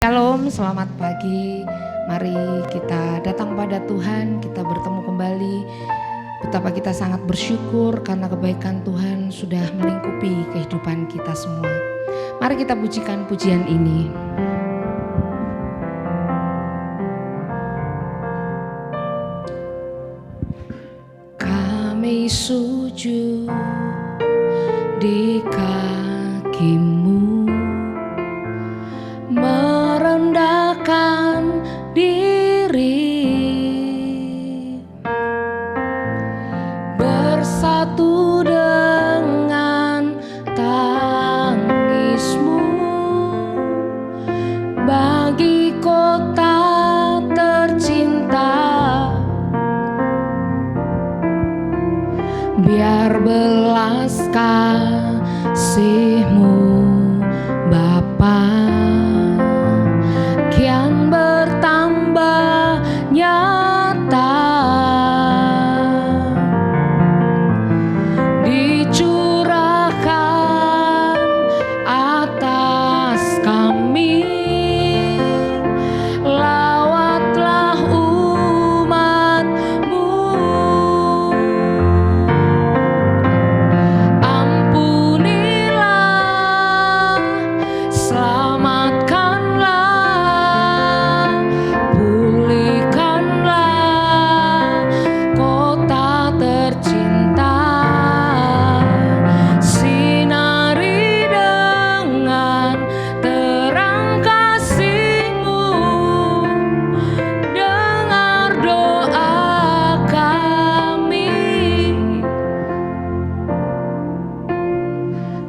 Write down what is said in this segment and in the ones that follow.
Shalom, selamat pagi. Mari kita datang pada Tuhan, kita bertemu kembali. Betapa kita sangat bersyukur karena kebaikan Tuhan sudah melingkupi kehidupan kita semua. Mari kita pujikan pujian ini. Kami sujud di kaki-Mu, merendahkan diri, bersatu dengan tangis-Mu bagi kota tercinta. Biar belas kasih-Mu Bapa kian bertambah nyata, dicurahkan atas kami. Lawatlah umat-Mu, ampunilah, selamatkanlah, pulihkanlah kota tercinta. Sinari dengan terang kasih-Mu, dengar doa kami.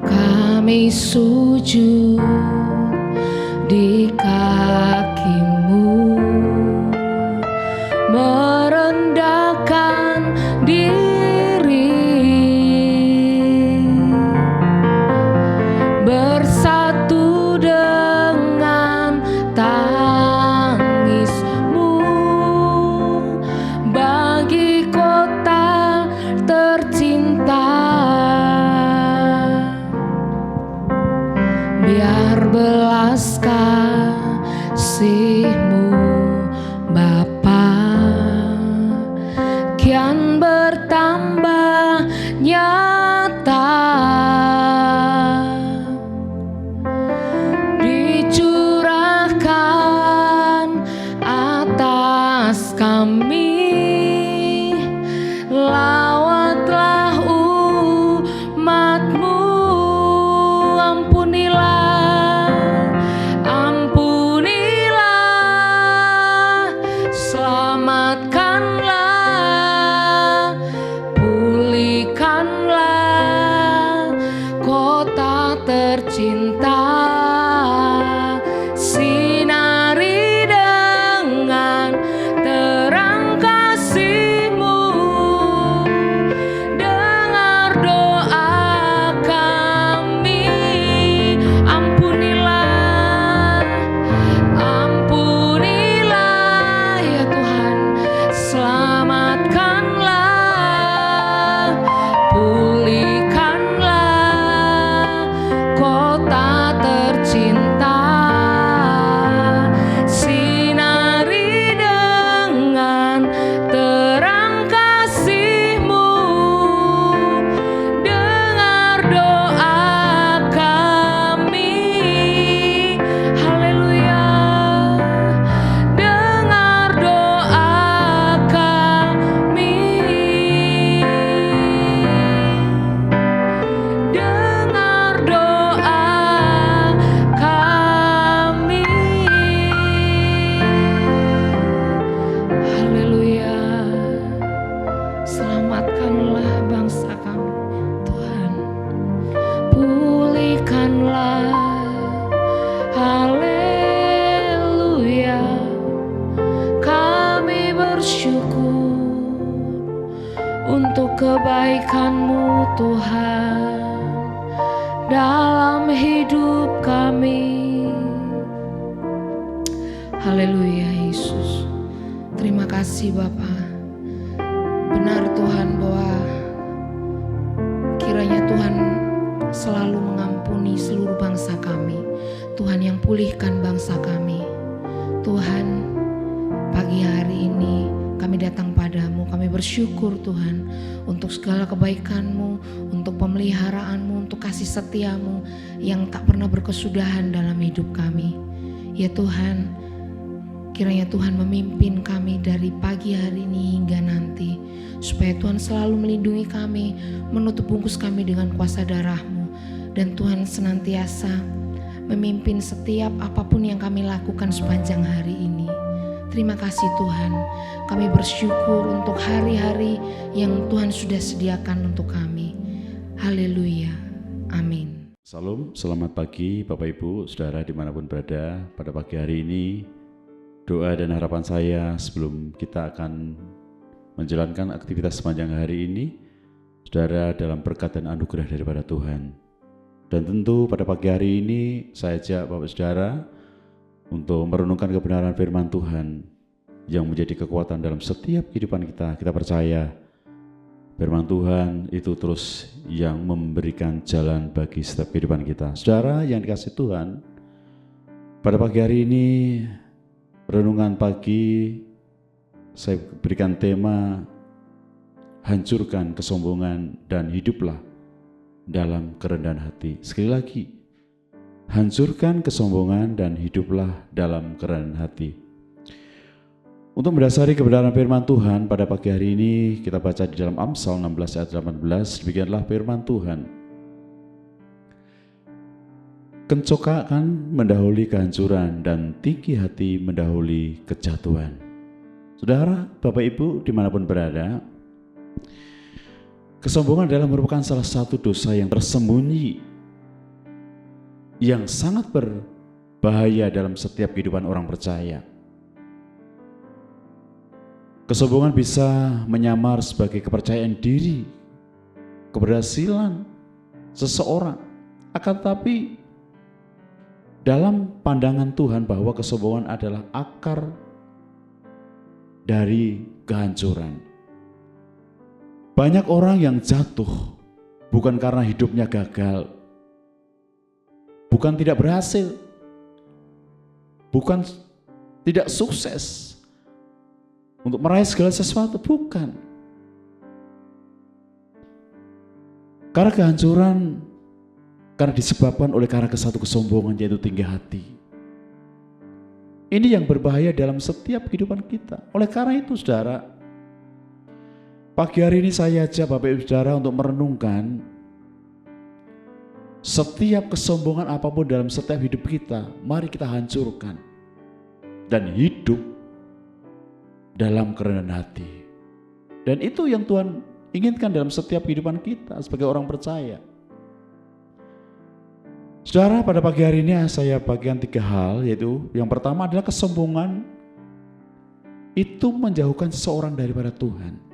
Kami sujud di kaki-Mu, merendahkan diri, bersatu dengan tangis-Mu bagi kota tercinta. Biar belas kasih-Mu Bapa kian bertambah nyata, dicurahkan atas kami. Lawatlah umat-Mu, ampunilah, selamatkanlah, pulihkanlah kota tercinta. Sinari dengan terang kasih-Mu, dengar doa kami. Ampunilah, ampunilah ya Tuhan, selamatkanlah, pulihkanlah kota tercinta. Sinari dengan terang kasih-Mu, dengar doa kami. Haleluya, dengar doa kami, dengar doa kami. Haleluya, selamatkanlah bangsa kami Tuhan, pulihkanlah. Haleluya, kami bersyukur untuk kebaikan-Mu Tuhan dalam hidup kami. Haleluya Yesus, terima kasih Bapa. Benar Tuhan bahwa kiranya Tuhan selalu mengampuni seluruh bangsa kami. Tuhan yang pulihkan bangsa kami. Tuhan, pagi hari ini kami datang padamu, kami bersyukur Tuhan untuk segala kebaikan-Mu, untuk pemeliharaan-Mu, untuk kasih setia-Mu yang tak pernah berkesudahan dalam hidup kami. Ya Tuhan, kiranya Tuhan memimpin kami dari pagi hari ini hingga nanti, supaya Tuhan selalu melindungi kami, menutup bungkus kami dengan kuasa darah-Mu, dan Tuhan senantiasa memimpin setiap apapun yang kami lakukan sepanjang hari ini. Terima kasih Tuhan, kami bersyukur untuk hari-hari yang Tuhan sudah sediakan untuk kami. Haleluya, amin. Salam, selamat pagi Bapak Ibu, Saudara dimanapun berada. Pada pagi hari ini, doa dan harapan saya sebelum kita akan menjalankan aktivitas sepanjang hari ini, Saudara dalam berkat dan anugerah daripada Tuhan. Dan tentu pada pagi hari ini saya ajak Bapak Saudara untuk merenungkan kebenaran firman Tuhan yang menjadi kekuatan dalam setiap kehidupan kita. Kita percaya firman Tuhan itu terus yang memberikan jalan bagi setiap kehidupan kita. Saudara yang dikasihi Tuhan, pada pagi hari ini renungan pagi saya berikan tema hancurkan kesombongan dan hiduplah dalam kerendahan hati. Sekali lagi, hancurkan kesombongan dan hiduplah dalam kerendahan hati. Untuk mendasari kebenaran firman Tuhan pada pagi hari ini, kita baca di dalam Amsal 16 ayat 18, demikianlah firman Tuhan. Kencokakan mendahului kehancuran dan tinggi hati mendahului kejatuhan. Saudara, Bapak Ibu dimanapun berada, kesombongan adalah merupakan salah satu dosa yang tersembunyi, yang sangat berbahaya dalam setiap kehidupan orang percaya. Kesombongan bisa menyamar sebagai kepercayaan diri, keberhasilan seseorang. Akan tetapi dalam pandangan Tuhan bahwa kesombongan adalah akar dari kehancuran. Banyak orang yang jatuh bukan karena hidupnya gagal, bukan tidak berhasil, bukan tidak sukses untuk meraih segala sesuatu, bukan. Karena kehancuran, karena disebabkan oleh karena satu kesombongan, yaitu tinggi hati. Ini yang berbahaya dalam setiap kehidupan kita. Oleh karena itu saudara, pagi hari ini saya ajak Bapak Ibu Saudara untuk merenungkan setiap kesombongan apapun dalam setiap hidup kita, mari kita hancurkan dan hidup dalam kerendahan hati. Dan itu yang Tuhan inginkan dalam setiap kehidupan kita sebagai orang percaya. Saudara, pada pagi hari ini saya bagikan 3 hal, yaitu yang pertama adalah kesombongan itu menjauhkan seseorang daripada Tuhan.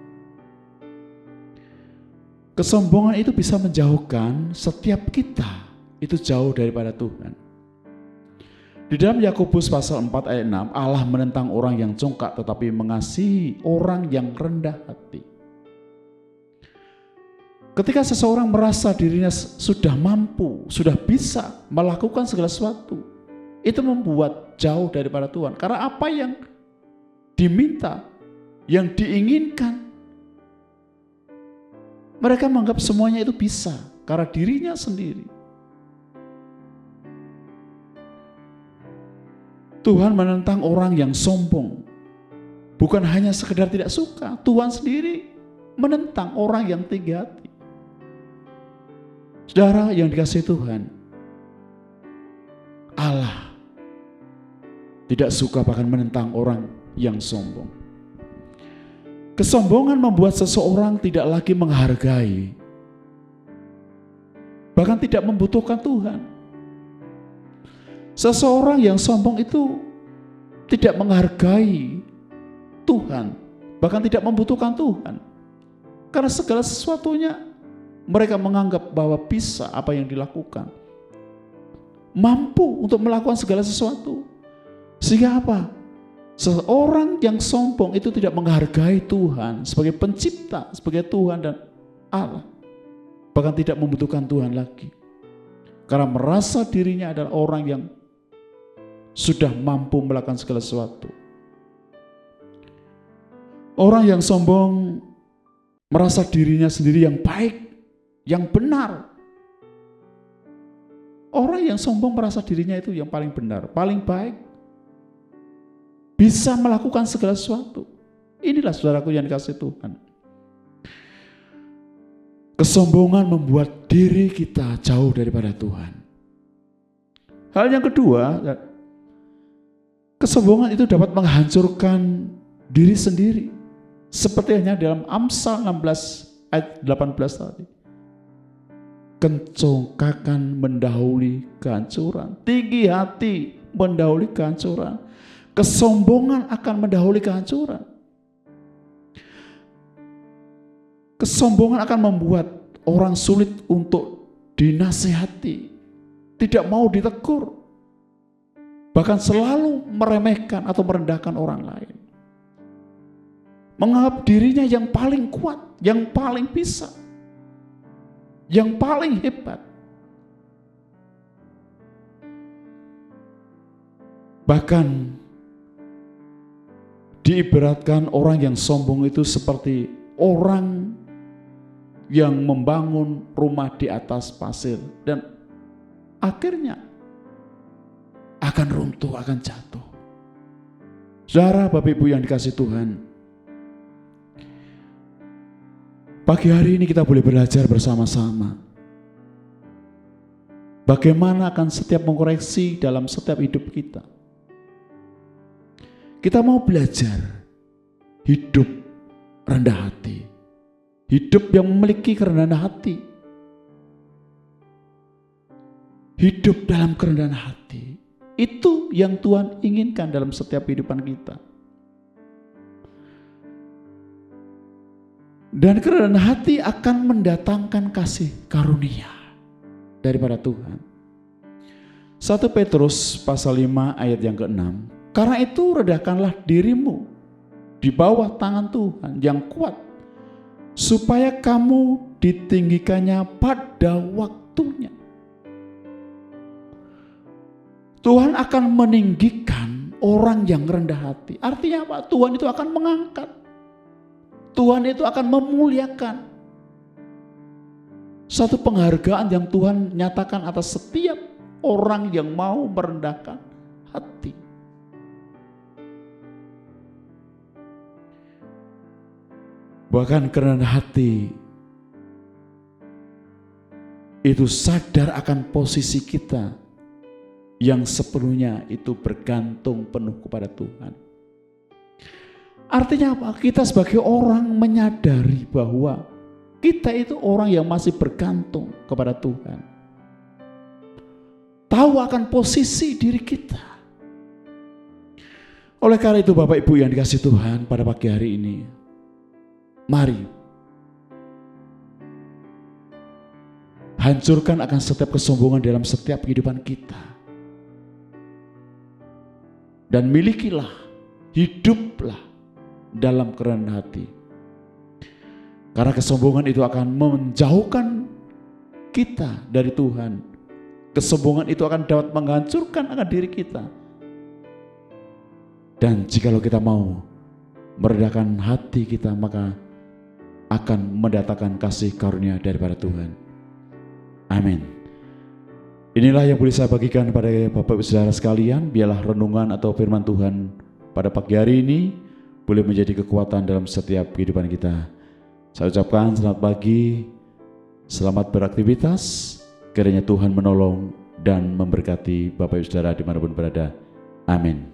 Kesombongan itu bisa menjauhkan setiap kita itu jauh daripada Tuhan. Di dalam Yakobus pasal 4 ayat 6, Allah menentang orang yang congkak tetapi mengasihi orang yang rendah hati. Ketika seseorang merasa dirinya sudah mampu, sudah bisa melakukan segala sesuatu, itu membuat jauh daripada Tuhan. Karena apa yang diminta, yang diinginkan, mereka menganggap semuanya itu bisa karena dirinya sendiri. Tuhan menentang orang yang sombong. Bukan hanya sekedar tidak suka, Tuhan sendiri menentang orang yang tinggi hati. Saudara yang dikasihi Tuhan, Allah tidak suka bahkan menentang orang yang sombong. Kesombongan membuat seseorang tidak lagi menghargai, bahkan tidak membutuhkan Tuhan. Seseorang yang sombong itu tidak menghargai Tuhan, bahkan tidak membutuhkan Tuhan. Karena segala sesuatunya mereka menganggap bahwa bisa apa yang dilakukan, mampu untuk melakukan segala sesuatu. Sehingga apa? Seorang yang sombong itu tidak menghargai Tuhan sebagai pencipta, sebagai Tuhan dan Allah. Bahkan tidak membutuhkan Tuhan lagi. Karena merasa dirinya adalah orang yang sudah mampu melakukan segala sesuatu. Orang yang sombong merasa dirinya sendiri yang baik, yang benar. Orang yang sombong merasa dirinya itu yang paling benar, paling baik, bisa melakukan segala sesuatu. Inilah saudaraku yang dikasihi Tuhan. Kesombongan membuat diri kita jauh daripada Tuhan. Hal yang kedua, kesombongan itu dapat menghancurkan diri sendiri. Seperti hanya dalam Amsal 16 ayat 18 tadi. Kencongkakan mendahului kehancuran. Tinggi hati mendahului kehancuran. Kesombongan akan mendahului kehancuran. Kesombongan akan membuat orang sulit untuk dinasihati, tidak mau ditegur, bahkan selalu meremehkan atau merendahkan orang lain. Menganggap dirinya yang paling kuat, yang paling bisa, yang paling hebat. Bahkan diibaratkan orang yang sombong itu seperti orang yang membangun rumah di atas pasir dan akhirnya akan runtuh, akan jatuh. Saudara, Bapak Ibu yang dikasihi Tuhan, pagi hari ini kita boleh belajar bersama-sama bagaimana akan setiap mengkoreksi dalam setiap hidup kita. Kita mau belajar hidup rendah hati, hidup yang memiliki kerendahan hati, hidup dalam kerendahan hati. Itu yang Tuhan inginkan dalam setiap kehidupan kita. Dan kerendahan hati akan mendatangkan kasih karunia daripada Tuhan. 1 Petrus pasal 5 ayat yang ke-6. Karena itu rendahkanlah dirimu di bawah tangan Tuhan yang kuat, supaya kamu ditinggikannya pada waktunya. Tuhan akan meninggikan orang yang rendah hati. Artinya apa? Tuhan itu akan mengangkat. Tuhan itu akan memuliakan. Satu penghargaan yang Tuhan nyatakan atas setiap orang yang mau merendahkan hati. Bahkan kerendahan hati itu sadar akan posisi kita yang sepenuhnya itu bergantung penuh kepada Tuhan. Artinya apa? Kita sebagai orang menyadari bahwa kita itu orang yang masih bergantung kepada Tuhan. Tahu akan posisi diri kita. Oleh karena itu Bapak Ibu yang dikasihi Tuhan, pada pagi hari ini, mari hancurkan akan setiap kesombongan dalam setiap kehidupan kita. Dan milikilah, hiduplah dalam kerendahan hati. Karena kesombongan itu akan menjauhkan kita dari Tuhan. Kesombongan itu akan dapat menghancurkan akan diri kita. Dan jikalau kita mau merendahkan hati kita, maka akan mendatangkan kasih karunia daripada Tuhan. Amin. Inilah yang boleh saya bagikan kepada Bapak Ibu Saudara sekalian. Biarlah renungan atau firman Tuhan pada pagi hari ini boleh menjadi kekuatan dalam setiap kehidupan kita. Saya ucapkan selamat pagi, selamat beraktivitas. Kiranya Tuhan menolong dan memberkati Bapak Ibu Saudara dimanapun berada. Amin.